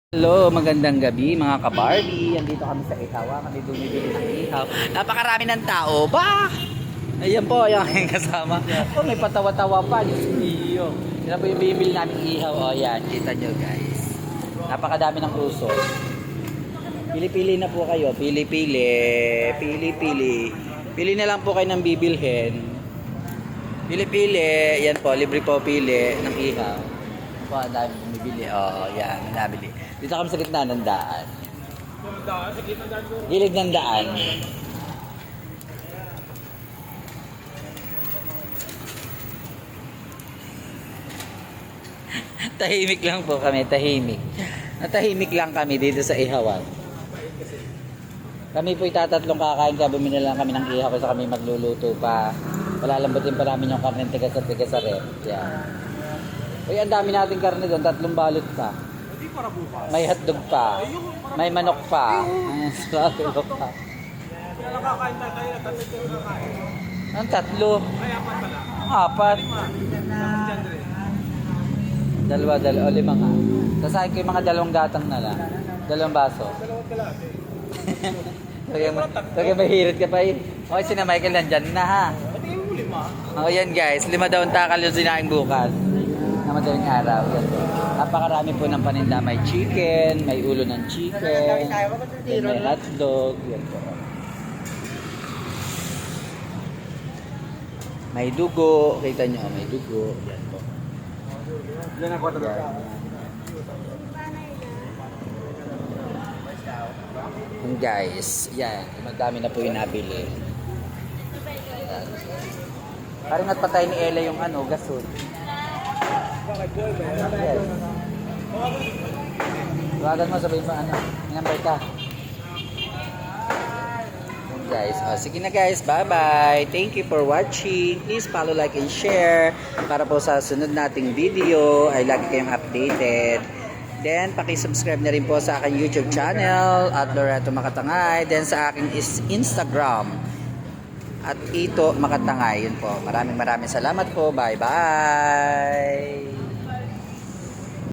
Hello, magandang gabi mga ka-Barbie. Andito kami sa Ihawa. Kami bumibili ng ihaw. Napakarami ng tao. Ba? Ayan po, yung aking kasama. Oh, may patawa-tawa pa. Diyos iyo. Yan po yung bibili namin ihaw. O, yan. Kita nyo, guys. Napakadami ng puso. Pili-pili na po kayo. Pili-pili. Pili-pili. Pili na lang po kayo ng bibilhin. Pili-pili. Yan po, libre po pili ng ihaw. Po, ang dami bumibili. Oo, yan. Ang nabili. Dito kami sa gitna ng daan. Gilid ng daan. Tahimik lang po kami, tahimik. Natahimik lang kami dito sa Ihawan. Kami po itatatlong kakain kaya bumili lang kami ng ihaw kasi kami magluluto pa. Palalambutin pa namin yung karne tigas at tigas sa rep. Yan. Uy, ang dami nating karne doon, 3 balot pa. May hotdog pa. May manok pa. Ayan, sabi ko pa. Ang 3? Ang 4? Dalawa, o 5 nga. Sasahin ko yung mga 2 gatang na lang. 2 baso. Kaya mahirit ka pa eh. Okay, si na Michael nandyan na ha. O yan guys, 5 daw ang takal yung sinaing bukas. Na madaling araw. Yan po. Napakarami po ng paninda. May chicken, may ulo ng chicken, may hotdog. Yan po. May dugo. Kita nyo, may dugo. Yan po. Yan. Yan guys. Yan. Madami na po yung nabili. Yan. Parang nagpatay ni Ella yung gasol. Yes. Tawagan mo, sabihin mo number ka. Guys, sige na guys, bye bye. Thank you for watching. Please follow, like, and share para po sa sunod nating video ay lagi kayong updated. Then paki-subscribe na rin po sa aking YouTube channel at Loreto Makatangay. Then sa aking Instagram at Ito Makatangay. Yun po. Maraming salamat po. Bye bye.